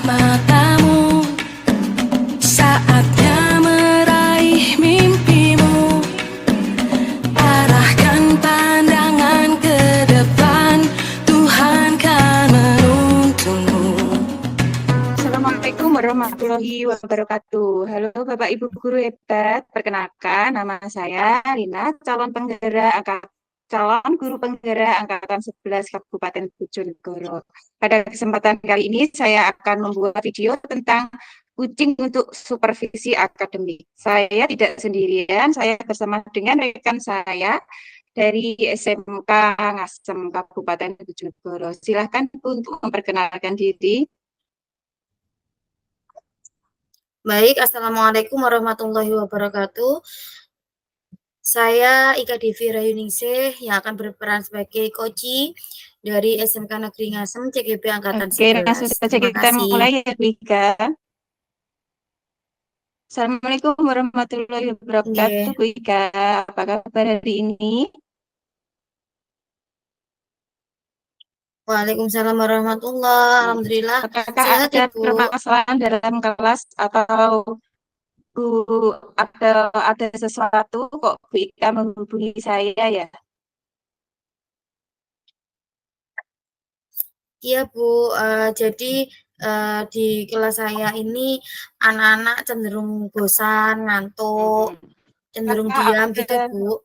matamu, saatnya meraih mimpimu. Arahkan pandangan ke depan, Tuhan kan menuntunmu. Assalamualaikum warahmatullahi wabarakatuh. Halo Bapak Ibu guru hebat. Perkenalkan, nama saya Lina, calon guru penggerak angkatan 11 Kabupaten Bojonegoro. Pada kesempatan kali ini saya akan membuat video tentang kucing untuk supervisi akademik. Saya tidak sendirian, saya bersama dengan rekan saya dari SMK Ngasem Kabupaten Bojonegoro. Silahkan untuk memperkenalkan diri. Baik, Assalamualaikum warahmatullahi wabarakatuh. Saya Ika Devi Rayuningsih yang akan berperan sebagai koci dari SMK Negeri Ngasem CGP Angkatan Oke, langsung 11. saja Terima kita kasih. mulai ya, Bika. Assalamualaikum warahmatullahi wabarakatuh, Bu Ika. Apa kabar hari ini? Waalaikumsalam warahmatullahi. Alhamdulillah Apakah sehat, ada Ibu. permasalahan dalam kelas atau Bu, ada sesuatu kok Bu Ika menghubungi saya ya? Iya, Bu. Jadi di kelas saya ini anak-anak cenderung bosan, ngantuk, cenderung Apakah diam gitu, ada, Bu. oh,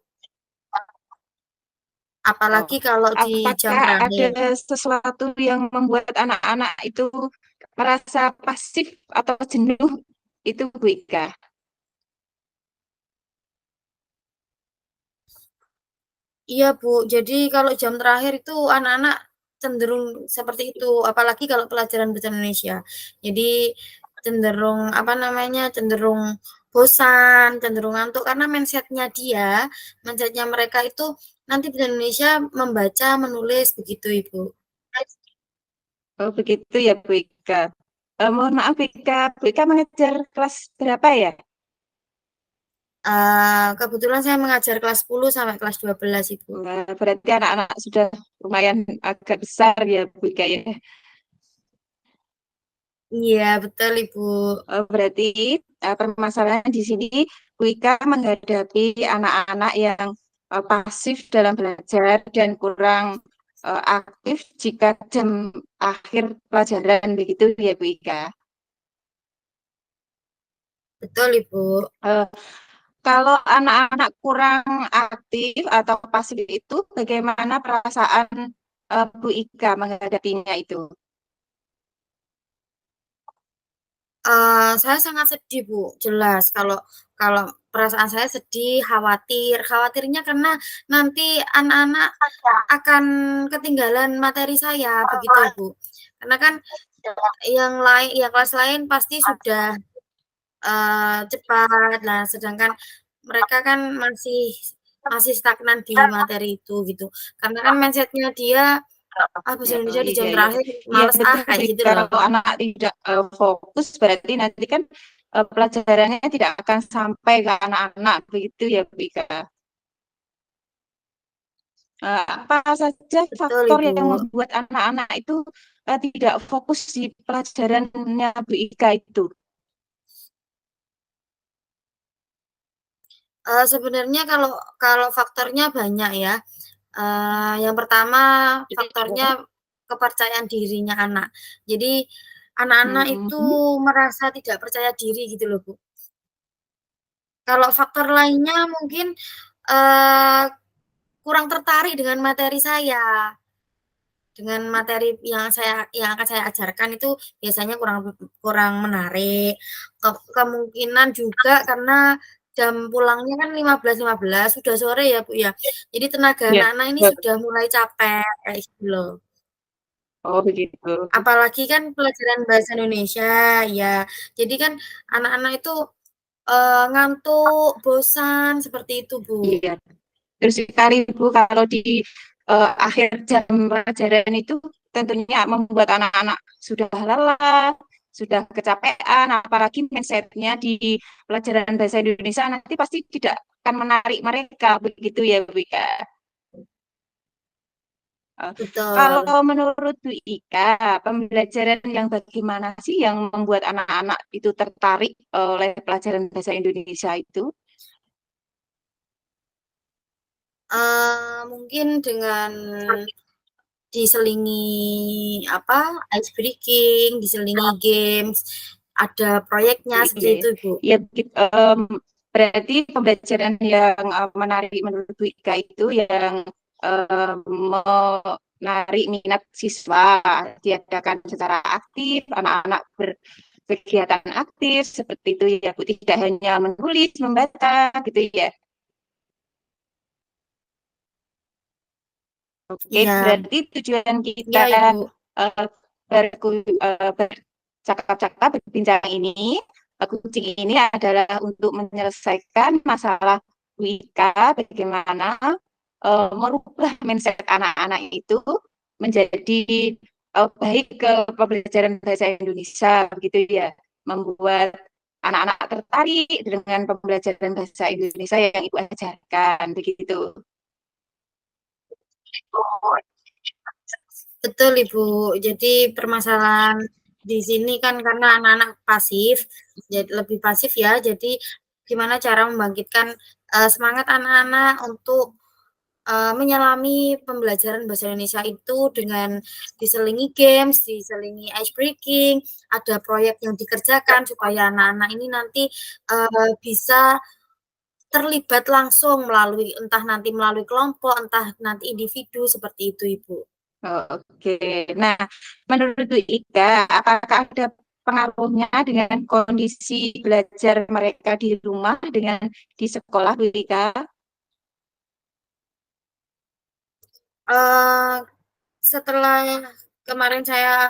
Apalagi kalau di jam apakah ada terakhir. sesuatu yang membuat anak-anak itu merasa pasif atau jenuh itu Bu Ika? Iya, Bu. Jadi kalau jam terakhir itu anak-anak cenderung seperti itu, apalagi kalau pelajaran bahasa Indonesia. Jadi cenderung apa namanya, cenderung bosan, cenderung ngantuk karena mindsetnya mereka itu nanti bahasa Indonesia membaca, menulis begitu, Ibu. Oh, begitu ya, Bu Ika. Mohon maaf, Bu Ika mengajar kelas berapa ya? Kebetulan saya mengajar kelas 10 sampai kelas 12, Ibu. Berarti anak-anak sudah lumayan agak besar ya, Bu Ika ya. Iya, betul, Ibu. Berarti permasalahan di sini Bu Ika menghadapi anak-anak yang pasif dalam belajar dan kurang aktif jika jam akhir pelajaran begitu ya, Bu Ika. Betul, Ibu. Eh, Kalau anak-anak kurang aktif atau pasif itu, bagaimana perasaan Bu Ika menghadapinya itu? Saya sangat sedih, Bu, jelas kalau kalau perasaan saya sedih, khawatir. Khawatirnya karena nanti anak-anak akan ketinggalan materi saya, begitu, Bu. Karena kan yang kelas lain pasti sudah, cepat. Nah, sedangkan mereka kan masih masih stagnan di materi itu, gitu. Karena kan mindset-nya dia, "Ah, bahasa Oh, Indonesia di jam iya, iya. terakhir Iya, males betul. ah," kayak gitu loh. Kalau anak tidak fokus, berarti nanti kan pelajarannya tidak akan sampai ke anak-anak, begitu ya, Bu Ika. Apa saja Betul, faktor Ibu. yang membuat anak-anak itu tidak fokus di pelajarannya Bu Ika itu? Sebenarnya kalau kalau faktornya banyak ya. Yang pertama faktornya kepercayaan dirinya anak. Jadi anak-anak itu Mhm. merasa tidak percaya diri gitu loh, Bu. Kalau faktor lainnya mungkin, eee, kurang tertarik dengan materi saya, dengan materi yang akan saya ajarkan itu biasanya kurang kurang menarik. Kemungkinan juga karena jam pulangnya kan 15.15 sudah sore ya, Bu, ya. Jadi tenaga Ya, anak-anak ini sudah mulai capek, kayak gitu loh. oh begitu. Apalagi kan pelajaran bahasa Indonesia, ya. Jadi kan anak-anak itu, ngantuk, bosan, seperti itu, Bu. Iya. Terus sekali Bu, kalau di akhir jam pelajaran itu tentunya membuat anak-anak sudah lelah, sudah kecapean, apalagi mindset-nya di pelajaran bahasa Indonesia nanti pasti tidak akan menarik mereka, begitu ya Bu Ika. Eh, Betul. Kalau menurut Bu Ika, pembelajaran yang bagaimana sih yang membuat anak-anak itu tertarik oleh pelajaran bahasa Indonesia itu? Mungkin dengan diselingi apa, ice breaking, diselingi games, ada proyeknya Iya, seperti itu, Ibu. ya, berarti pembelajaran yang menarik menurut Bu Ika itu yang menarik minat siswa, diadakan secara aktif, anak-anak berkegiatan aktif seperti itu ya Bu, tidak hanya menulis, membaca gitu ya. Oke, Iya, berarti tujuan kita iya, Ibu. uh, bercakap-cakap, berbincang ini, kucing ini adalah untuk menyelesaikan masalah Wika, bagaimana merubah mindset anak-anak itu menjadi baik ke pembelajaran bahasa Indonesia, begitu ya, membuat anak-anak tertarik dengan pembelajaran bahasa Indonesia yang Ibu ajarkan, begitu. Betul, Ibu. Jadi permasalahan di sini kan karena anak-anak pasif, jadi lebih pasif ya. Jadi gimana cara membangkitkan semangat anak-anak untuk menyelami pembelajaran bahasa Indonesia itu dengan diselingi games, diselingi ice breaking, ada proyek yang dikerjakan supaya anak-anak ini nanti bisa terlibat langsung melalui entah nanti melalui kelompok, entah nanti individu seperti itu, Ibu. Oke, nah menurut Bu Ika, apakah ada pengaruhnya dengan kondisi belajar mereka di rumah dengan di sekolah, Bu Ika? Uh, Setelah kemarin saya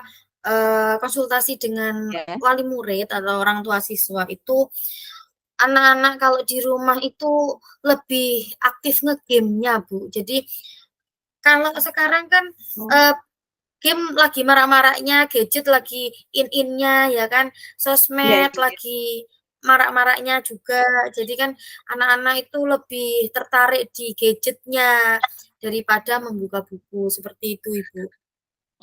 konsultasi dengan Ya, wali murid atau orang tua siswa itu anak-anak kalau di rumah itu lebih aktif nge-game-nya, Bu. Jadi kalau sekarang kan oh, uh, game lagi marak-maraknya, gadget lagi in-innya ya kan, iya, sosmed iya. lagi marak-maraknya juga. Jadi kan anak-anak itu lebih tertarik di gadgetnya daripada membuka buku seperti itu, Ibu.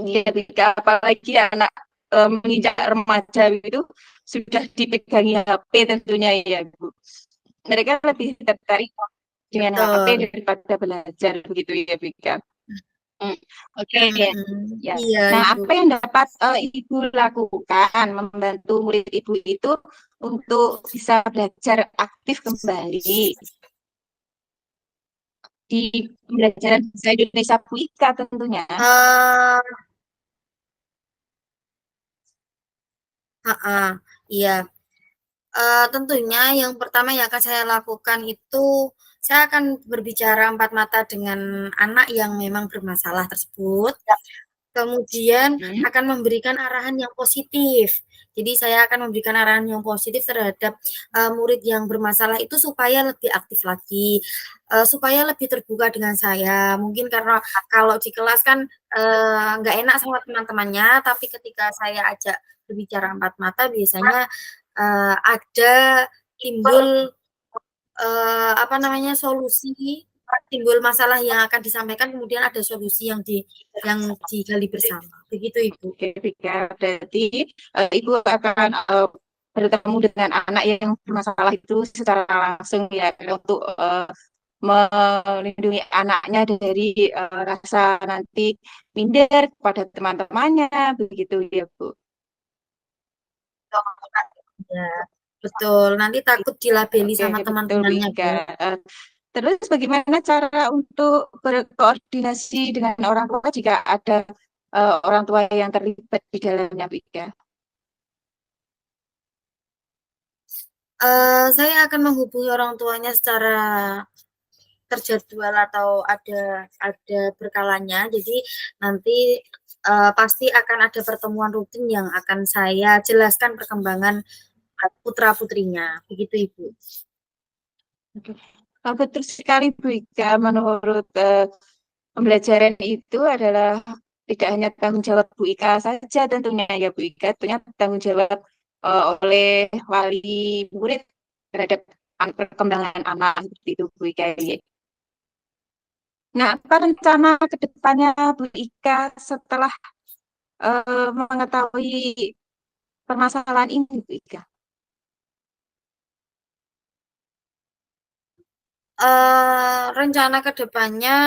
Iya, Bu Ika, apalagi anak menginjak remaja itu sudah dipegangi HP tentunya ya, Bu. Mereka lebih tertarik dengan HP Betul. daripada belajar, begitu ya, Bu Ika. Hmm, Oke, Mhm. ya. Iya, Nah, Ibu. apa yang dapat Ibu lakukan membantu murid Ibu itu untuk bisa belajar aktif kembali di pembelajaran bahasa Indonesia Bu Ika tentunya. Eee, heeh, iya. Tentunya yang pertama yang akan saya lakukan itu, saya akan berbicara empat mata dengan anak yang memang bermasalah tersebut. Kemudian Hmm. akan memberikan arahan yang positif. Jadi saya akan memberikan arahan yang positif terhadap murid yang bermasalah itu supaya lebih aktif lagi, supaya lebih terbuka dengan saya. Mungkin karena kalau di kelas kan nggak enak sama teman-temannya, tapi ketika saya ajak berbicara empat mata biasanya ada timbul apa namanya solusi, timbul masalah yang akan disampaikan kemudian ada solusi yang digali bersama. Begitu, Ibu. Oke, Vika. Berarti Ibu akan bertemu dengan anak yang bermasalah itu secara langsung ya untuk melindungi anaknya dari rasa nanti minder kepada teman-temannya, begitu ya, Bu. Ya, betul. Nanti takut dilabeli Oke, sama betul, Bu teman-temannya, Ika. Bu. Eh, Terus bagaimana cara untuk berkoordinasi dengan orang tua jika ada orang tua yang terlibat di dalamnya, Bu Ika? Saya akan menghubungi orang tuanya secara terjadwal atau ada berkalanya. Jadi nanti pasti akan ada pertemuan rutin yang akan saya jelaskan perkembangan putra-putrinya. Begitu, Ibu. Oke. Betul sekali, Bu Ika. Menurut pembelajaran itu adalah tidak hanya tanggung jawab Bu Ika saja tentunya ya Bu Ika, tentunya tanggung jawab oleh wali murid terhadap perkembangan anak seperti itu Bu Ika. Ya. Nah, apa rencana ke depannya Bu Ika setelah mengetahui permasalahan ini, Bu Ika? Rencana ke depannya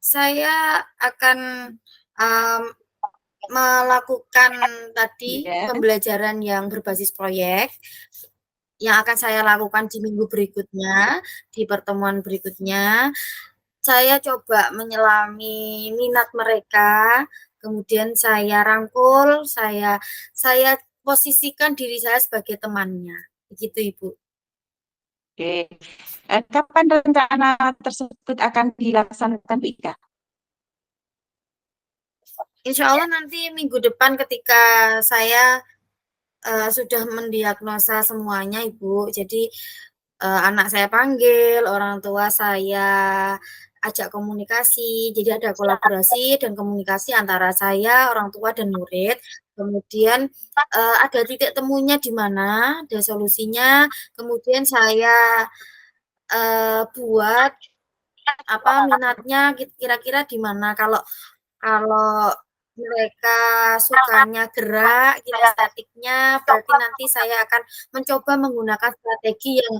saya akan um, melakukan tadi Ya, pembelajaran yang berbasis proyek yang akan saya lakukan di minggu berikutnya, di pertemuan berikutnya. Saya coba menyelami minat mereka, kemudian saya rangkul, saya posisikan diri saya sebagai temannya. Begitu, Ibu. oke. Kapan rencana tersebut akan dilaksanakan, Bu Ika? Insya Allah nanti minggu depan ketika saya sudah mendiagnosa semuanya, Ibu. Jadi anak saya panggil, orang tua saya ajak komunikasi. Jadi ada kolaborasi dan komunikasi antara saya, orang tua dan murid. Kemudian ada titik temunya di mana, ada solusinya. Kemudian saya buat apa minatnya kira-kira di mana. Kalau kalau mereka sukanya gerak, kinestetiknya, berarti nanti saya akan mencoba menggunakan strategi yang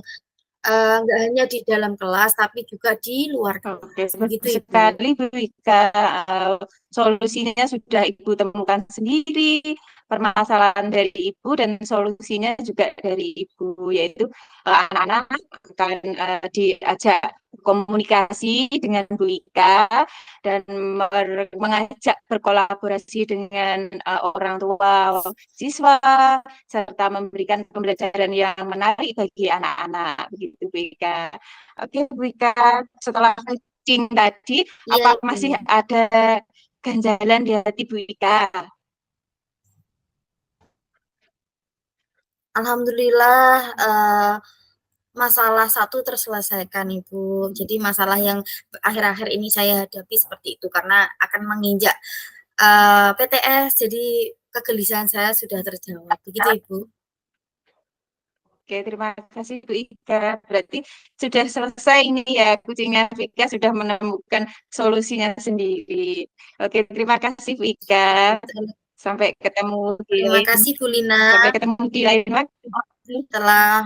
nggak hanya di dalam kelas, tapi juga di luar Oke, kelas. Begitu, bagus Ibu. sekali Bu Ika. Solusinya sudah Ibu temukan sendiri, permasalahan dari Ibu dan solusinya juga dari Ibu, yaitu anak-anak akan diajak komunikasi dengan Bu Ika dan mengajak berkolaborasi dengan orang tua siswa serta memberikan pembelajaran yang menarik bagi anak-anak, begitu Bu Ika. Oke, Bu Ika, setelah coaching tadi, Iya, apa Ibu. masih ada ganjalan di hati Bu Ika? Alhamdulillah masalah satu terselesaikan, Ibu. Jadi masalah yang akhir-akhir ini saya hadapi seperti itu karena akan menginjak PTS, jadi kegelisahan saya sudah terjawab. Begitu, Ibu. Oke, terima kasih Bu Ika. Berarti sudah selesai ini ya, kucingnya Bu Ika sudah menemukan solusinya sendiri. Oke, terima kasih Bu Ika. Sampai ketemu di Terima lain, kasih, Bu Lina, sampai ketemu di lain waktu. telah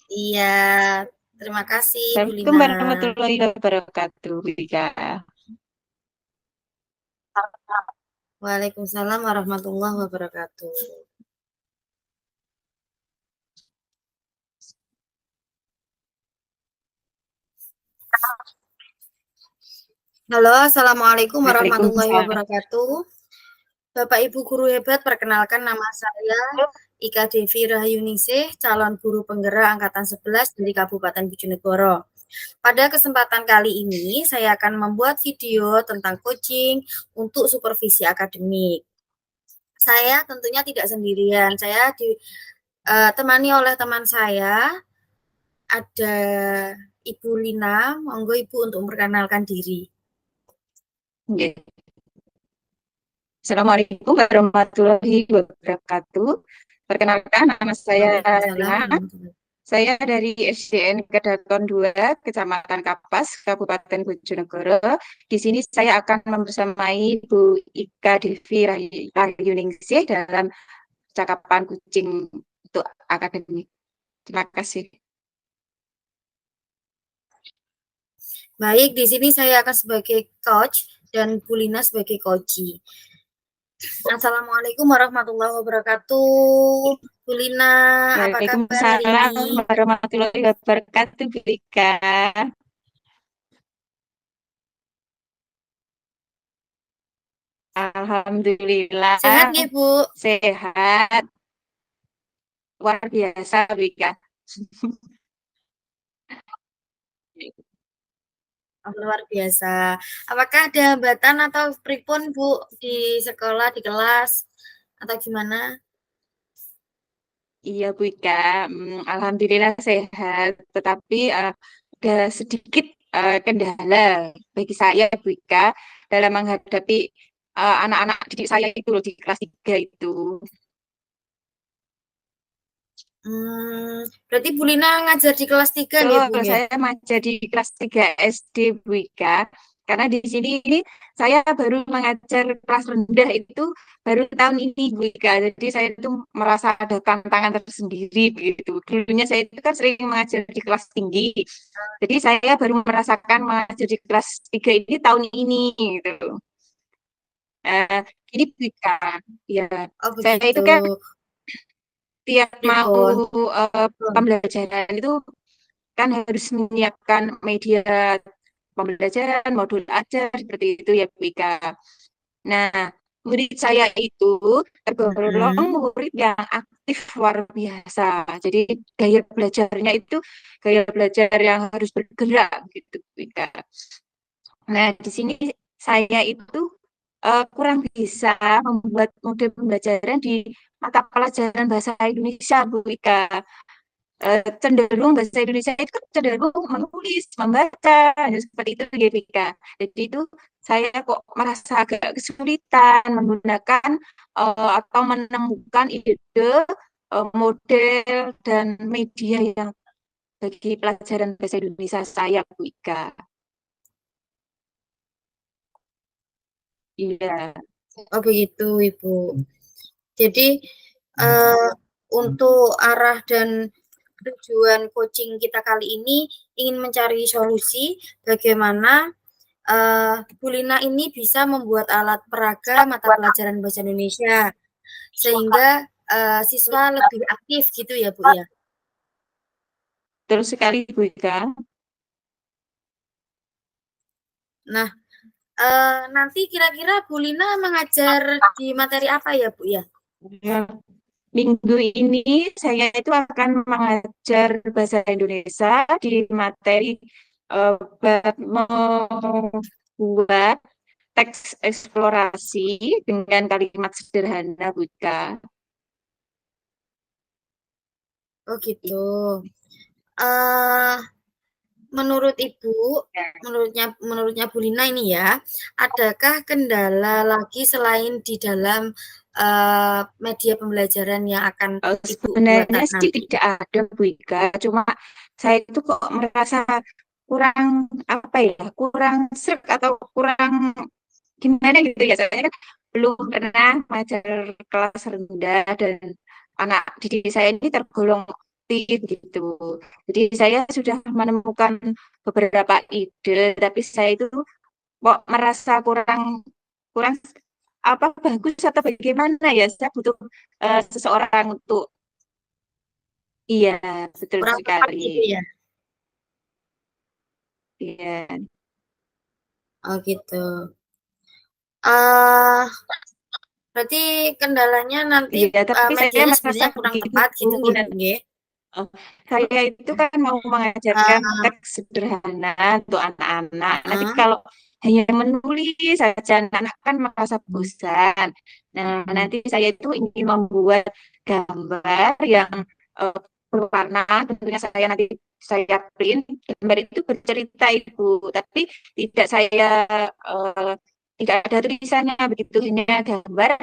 iya, terima kasih, Bu Assalamualaikum Lina. warahmatullahi wabarakatuh, Bu Ika. Waalaikumsalam warahmatullahi wabarakatuh. Halo, Assalamualaikum warahmatullahi Waalaikumsalam. wabarakatuh. Bapak Ibu guru hebat, perkenalkan nama saya Ika Devi Rahayuningsih, calon guru penggerak angkatan 11 dari Kabupaten Bojonegoro. Pada kesempatan kali ini, saya akan membuat video tentang coaching untuk supervisi akademik. Saya tentunya tidak sendirian, saya ditemani oleh teman saya, ada Ibu Lina. Monggo Ibu untuk memperkenalkan diri. Oke. Assalamualaikum warahmatullahi wabarakatuh. Perkenalkan, nama saya Waalaikumsalam Rina. warahmatullahi wabarakatuh. Saya dari SDN Kedaton 2, Kecamatan Kapas, Kabupaten Bojonegoro. Di sini saya akan membersamai Bu Ika Devi Rahayuningsih dalam percakapan kucing untuk akademik. Terima kasih. Baik, di sini saya akan sebagai coach dan Bu Lina sebagai coachee. Assalamualaikum warahmatullahi wabarakatuh. Bu Lina, apa kabar hari Waalaikumsalam ini? warahmatullahi wabarakatuh, Bu Ika. Alhamdulillah Sehat nggih, Bu? sehat, luar biasa, Bu Ika. Oh, luar biasa. Apakah ada hambatan atau pripun, Bu, di sekolah, di kelas, atau gimana? Iya Bu Ika, Alhamdulillah sehat, tetapi ada sedikit kendala bagi saya Bu Ika dalam menghadapi anak-anak didik saya itu loh di kelas 3 itu. Berarti Bu Lina ngajar di kelas 3 nih, Bu, Betul, nggih? saya masih di kelas 3 SD, Bu Ika. Karena di sini ini saya baru mengajar kelas rendah itu baru tahun ini, Bu Ika. Jadi saya itu merasa ada tantangan tersendiri begitu. Dulunya saya itu kan sering mengajar di kelas tinggi. Jadi saya baru merasakan mengajar di kelas 3 ini tahun ini gitu. Ini Bu Ika, ya Oh, saya begitu. itu kan tiap mau Pripun? pembelajaran itu kan harus menyiapkan media pembelajaran, modul ajar, seperti itu ya, Bu Ika. Nah, murid saya itu tergolong Mhm. murid yang aktif luar biasa. Jadi gaya belajarnya itu gaya belajar yang harus bergerak gitu, Bu Ika. Nah, di sini saya itu kurang bisa membuat model pembelajaran di mata pelajaran bahasa Indonesia, Bu Ika. Cenderung bahasa Indonesia itu kan cenderung menulis, membaca, ya seperti itu ya Vika. Jadi itu saya kok merasa agak kesulitan menggunakan atau menemukan ide, model dan media yang bagi pelajaran bahasa Indonesia saya, Bu Ika. Iya, Oh, begitu, Ibu. Jadi, eee, untuk arah dan tujuan coaching kita kali ini ingin mencari solusi bagaimana, Bu Lina ini bisa membuat alat peraga mata pelajaran bahasa Indonesia, sehingga, siswa lebih aktif gitu ya, Bu, ya? terus sekali Bu Ika. Nah, nanti kira-kira Bu Lina mengajar di materi apa ya, Bu, ya? Ya, minggu ini saya itu akan mengajar bahasa Indonesia di materi bab membuat teks eksplorasi dengan kalimat sederhana, Buka. Oh, gitu. Uh, menurut Ibu, menurutnya Bu Lina ini ya, adakah kendala lagi selain di dalam media pembelajaran yang akan Ibu buat Sebenarnya sih nanti? tidak ada, Bu Ika. Cuma saya itu kok merasa kurang apa ya, kurang serk atau kurang gimana gitu ya. Saya kan belum pernah mengajar kelas rendah dan anak didik saya ini tergolong aktif gitu. Jadi saya sudah menemukan beberapa ide, tapi saya itu kok merasa kurang kurang apa bagus atau bagaimana ya. Saya butuh seseorang untuk iya, betul Kurang tepat sekali. gitu ya? Iya, Oh, gitu. Uh, berarti kendalanya nanti iya, tapi saya medianya merasa sebenarnya kurang begitu. tepat gitu nggih, Nah, Bu, nggih? saya itu kan mau mengajarkan Uh, teks sederhana untuk anak-anak. Nanti uh, kalau hanya menulis saja, anak-anak kan merasa bosan. Nah, nanti saya itu ingin membuat gambar yang eh, berwarna. Tentunya saya nanti saya print gambar itu bercerita Ibu, tapi tidak saya eh, tidak ada tulisannya begitu, hanya gambar.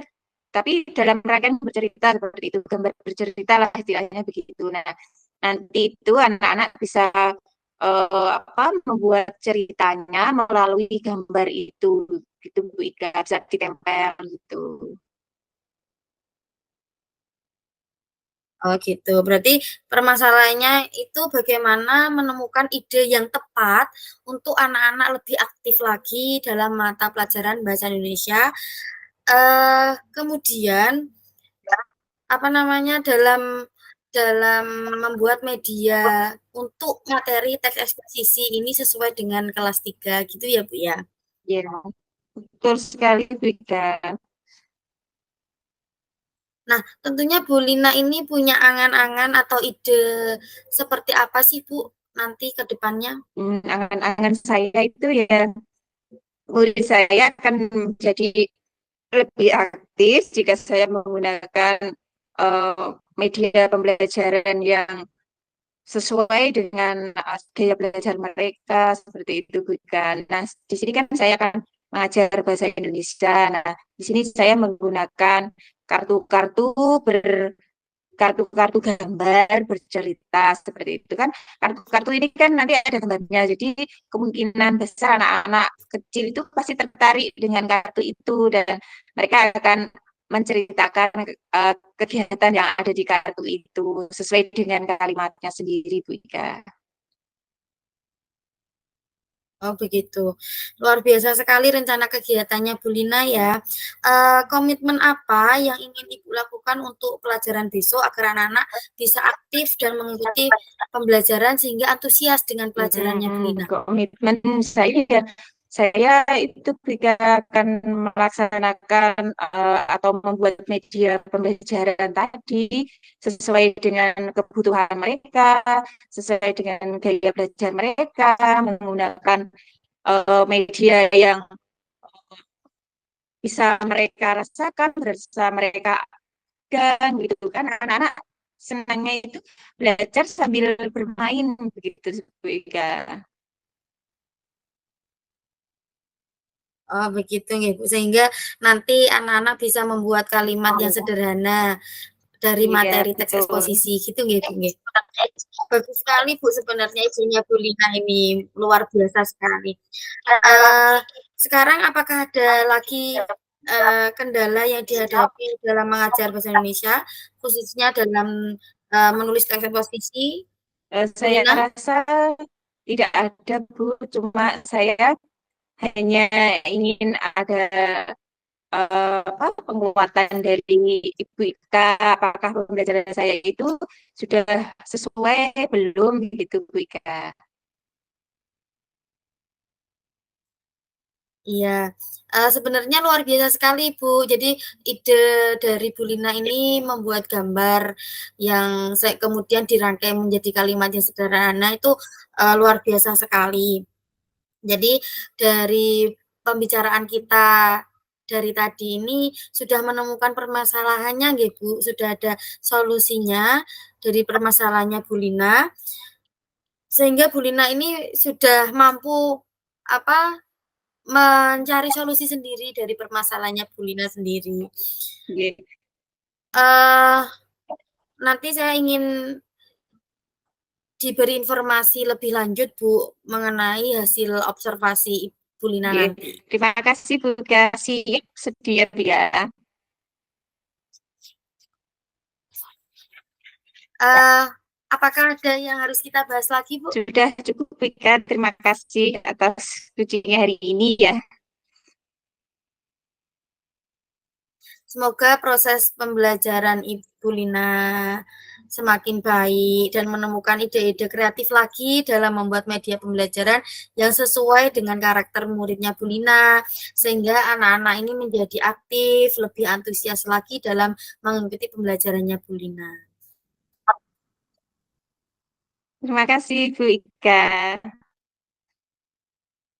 Tapi dalam rangkaian bercerita seperti itu, gambar bercerita lah istilahnya begitu. Nah, nanti itu anak-anak bisa apa membuat ceritanya melalui gambar itu gitu Bu Ika, bisa ditempel gitu. oh gitu. Berarti permasalahannya itu bagaimana menemukan ide yang tepat untuk anak-anak lebih aktif lagi dalam mata pelajaran bahasa Indonesia. Kemudian apa namanya dalam membuat media untuk materi teks eksposisi ini sesuai dengan kelas 3 gitu ya, Bu, ya? Ya, betul sekali Bu Ika. Nah, tentunya Bu Lina ini punya angan-angan atau ide seperti apa sih, Bu, nanti ke depannya? Angan-angan saya itu ya murid saya akan menjadi lebih aktif jika saya menggunakan media pembelajaran yang sesuai dengan gaya belajar mereka seperti itu bukan. Nah, di sini kan saya akan mengajar bahasa Indonesia. Nah, di sini saya menggunakan kartu-kartu bergambar kartu-kartu gambar bercerita seperti itu kan. Kartu-kartu ini kan nanti ada gambarnya, jadi kemungkinan besar anak-anak kecil itu pasti tertarik dengan kartu itu dan mereka akan menceritakan kegiatan yang ada di kartu itu sesuai dengan kalimatnya sendiri, Bu Ika. Oh begitu. Luar biasa sekali rencana kegiatannya Bu Lina ya. Komitmen apa yang ingin Ibu lakukan untuk pelajaran besok agar anak-anak bisa aktif dan mengikuti pembelajaran sehingga antusias dengan pelajarannya Bu Lina? Komitmen saya itu juga akan melaksanakan atau membuat media pembelajaran tadi sesuai dengan kebutuhan mereka, sesuai dengan gaya belajar mereka, menggunakan media yang bisa mereka rasakan, bisa mereka kan gitu kan anak-anak senangnya itu belajar sambil bermain begitu Bu Ika. Oh begitu ya Bu, sehingga nanti anak-anak bisa membuat kalimat yang sederhana dari Iya, materi teks betul. eksposisi gitu nggih Bu nggih. Bagus sekali Bu sebenarnya ibunya Bu Lina ini, luar biasa sekali. Sekarang apakah ada lagi kendala yang dihadapi dalam mengajar bahasa Indonesia, khususnya dalam menulis teks eksposisi, Bu Saya Lina? rasa tidak ada Bu, cuma saya hanya ingin ada penguatan dari Ibu Ika, apakah pembelajaran saya itu sudah sesuai belum begitu Bu Ika. Iya, sebenarnya luar biasa sekali, Bu. Jadi ide dari Bu Lina ini membuat gambar yang kemudian dirangkai menjadi kalimat yang sederhana itu, luar biasa sekali. Jadi dari pembicaraan kita dari tadi ini sudah menemukan permasalahannya nggih, Bu, sudah ada solusinya dari permasalahannya Bu Lina, sehingga Bu Lina ini sudah mampu, apa, mencari solusi sendiri dari permasalahannya Bu Lina sendiri. Nggih. Nanti saya ingin diberi informasi lebih lanjut, Bu, mengenai hasil observasi Bu Lina Nggih. nanti. Terima kasih Bu Ika, siap sedia Bu ya. Apakah ada yang harus kita bahas lagi, Bu? Sudah cukup Bu Ika, terima kasih atas kuncinya hari ini ya. Semoga proses pembelajaran Ibu Lina semakin baik dan menemukan ide-ide kreatif lagi dalam membuat media pembelajaran yang sesuai dengan karakter muridnya Bu Lina, sehingga anak-anak ini menjadi aktif, lebih antusias lagi dalam mengikuti pembelajarannya Bu Lina. Terima kasih Bu Ika.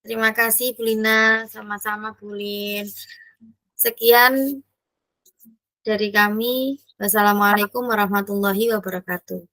Terima kasih Bu Lina, sama-sama Bu Lin. Sekian dari kami. Wassalamualaikum warahmatullahi wabarakatuh.